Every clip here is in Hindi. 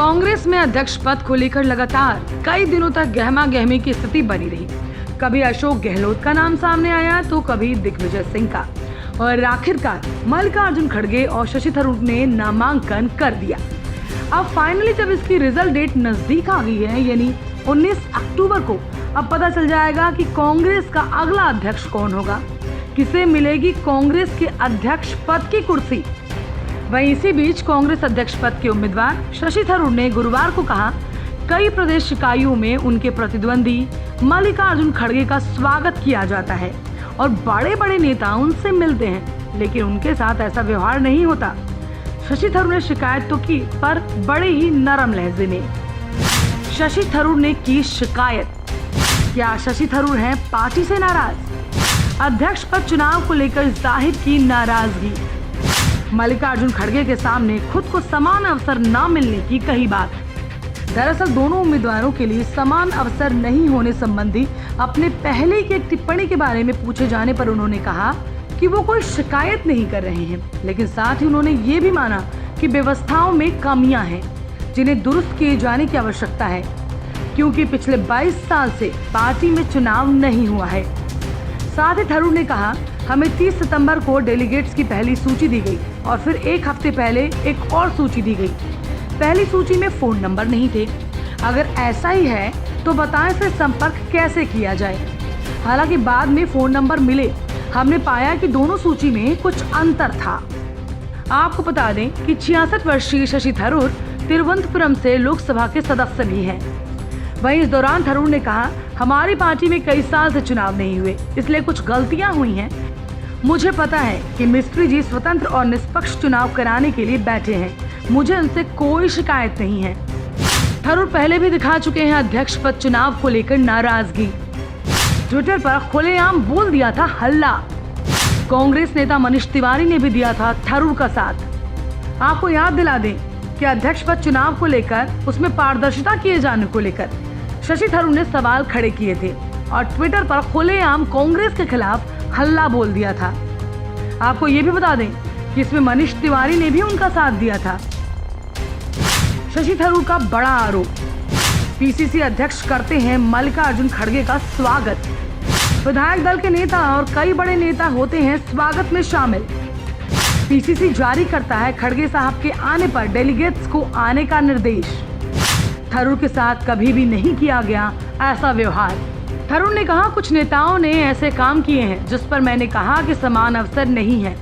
कांग्रेस में अध्यक्ष पद को लेकर लगातार कई दिनों तक गहमा गहमी की स्थिति बनी रही। कभी अशोक गहलोत का नाम सामने आया तो कभी दिग्विजय सिंह का, और आखिरकार मल्लिकार्जुन खड़गे और शशि थरूर ने नामांकन कर दिया। अब फाइनली जब इसकी रिजल्ट डेट नजदीक आ गई है, यानी 19 अक्टूबर को, अब पता चल जाएगा कि कांग्रेस का अगला अध्यक्ष कौन होगा, किसे मिलेगी कांग्रेस के अध्यक्ष पद की कुर्सी। वहीं इसी बीच कांग्रेस अध्यक्ष पद के उम्मीदवार शशि थरूर ने गुरुवार को कहा, कई प्रदेश इकाइयों में उनके प्रतिद्वंदी मल्लिकार्जुन खड़गे का स्वागत किया जाता है और बड़े बड़े नेता उनसे मिलते हैं, लेकिन उनके साथ ऐसा व्यवहार नहीं होता। शशि थरूर ने शिकायत तो की, पर बड़े ही नरम लहजे में। शशि थरूर ने की शिकायत। क्या शशि थरूर हैं पार्टी से नाराज? अध्यक्ष पद चुनाव को लेकर जाहिर की नाराजगी। मल्लिकार्जुन खड़गे के सामने खुद को समान अवसर न मिलने की कही बात। दरअसल दोनों उम्मीदवारों के लिए समान अवसर नहीं होने संबंधी अपने पहले की एक टिप्पणी के बारे में पूछे जाने पर उन्होंने कहा कि वो कोई शिकायत नहीं कर रहे हैं, लेकिन साथ ही उन्होंने ये भी माना कि व्यवस्थाओं में कमियां हैं जिन्हें दुरुस्त किए जाने की आवश्यकता है, क्योंकि पिछले 22 साल से पार्टी में चुनाव नहीं हुआ है। साथ ही थरूर ने कहा, हमें 30 सितंबर को डेलीगेट्स की पहली सूची दी गई और फिर एक हफ्ते पहले एक और सूची दी गई। पहली सूची में फोन नंबर नहीं थे। अगर ऐसा ही है तो बताएं फिर संपर्क कैसे किया जाए। हालांकि बाद में फोन नंबर मिले, हमने पाया कि दोनों सूची में कुछ अंतर था। आपको बता दें कि 66 वर्षीय शशि थरूर तिरुवनंतपुरम से लोकसभा के सदस्य भी हैं। वहीं इस दौरान थरूर ने कहा, हमारी पार्टी में कई साल से चुनाव नहीं हुए, इसलिए कुछ गलतियां हुई हैं। मुझे पता है कि मिस्त्री जी स्वतंत्र और निष्पक्ष चुनाव कराने के लिए बैठे हैं, मुझे उनसे कोई शिकायत नहीं है। थरूर पहले भी दिखा चुके हैं अध्यक्ष पद चुनाव को लेकर नाराजगी। ट्विटर पर खुलेआम बोल दिया था हल्ला। कांग्रेस नेता मनीष तिवारी ने भी दिया था थरूर का साथ। आपको याद दिला दें कि अध्यक्ष पद चुनाव को लेकर उसमें पारदर्शिता किए जाने को लेकर शशि थरूर ने सवाल खड़े किए थे और ट्विटर पर खुलेआम कांग्रेस के खिलाफ हल्ला बोल दिया था। आपको ये भी बता दें कि इसमें मनीष तिवारी ने भी उनका साथ दिया था। शशि थरूर का बड़ा आरोप, पीसीसी अध्यक्ष करते हैं मल्लिकार्जुन खड़गे का स्वागत। विधायक दल के नेता और कई बड़े नेता होते हैं स्वागत में शामिल। पीसीसी जारी करता है खड़गे साहब के आने पर डेलीगेट्स को आने का निर्देश। थरूर के साथ कभी भी नहीं किया गया ऐसा व्यवहार। थरूर ने कहा, कुछ नेताओं ने ऐसे काम किए हैं जिस पर मैंने कहा कि समान अवसर नहीं है।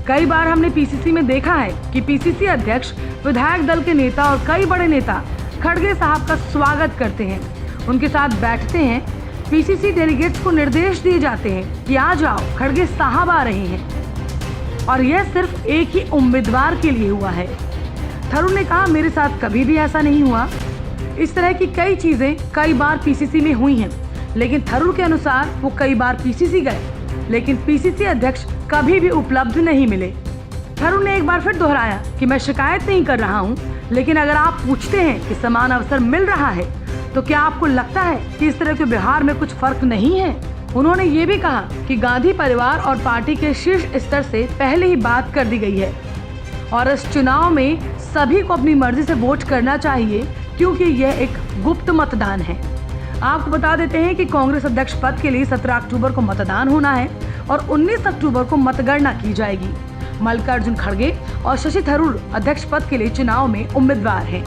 कई बार हमने पीसीसी में देखा है कि पीसीसी अध्यक्ष, विधायक दल के नेता और कई बड़े नेता खड़गे साहब का स्वागत करते हैं, उनके साथ बैठते हैं। पीसीसी डेलीगेट्स को निर्देश दिए जाते हैं कि आ जाओ, खड़गे साहब आ रहे हैं, और यह सिर्फ एक ही उम्मीदवार के लिए हुआ है। थरूर ने कहा, मेरे साथ कभी भी ऐसा नहीं हुआ। इस तरह की कई चीजें कई बार पीसीसी में हुई हैं, लेकिन थरूर के अनुसार वो कई बार पीसीसी गए, लेकिन पीसीसी अध्यक्ष कभी भी उपलब्ध नहीं मिले। थरूर ने एक बार फिर दोहराया कि मैं शिकायत नहीं कर रहा हूं, लेकिन अगर आप पूछते हैं कि समान अवसर मिल रहा है तो क्या आपको लगता है कि इस तरह के व्यवहार में कुछ फर्क नहीं है? उन्होंने ये भी कहा कि गांधी परिवार और पार्टी के शीर्ष स्तर से पहले ही बात कर दी गई है और इस चुनाव में सभी को अपनी मर्जी से वोट करना चाहिए, क्योंकि यह एक गुप्त मतदान है। आपको बता देते हैं कि कांग्रेस अध्यक्ष पद के लिए 17 अक्टूबर को मतदान होना है और 19 अक्टूबर को मतगणना की जाएगी। मल्लिकार्जुन खड़गे और शशि थरूर अध्यक्ष पद के लिए चुनाव में उम्मीदवार हैं।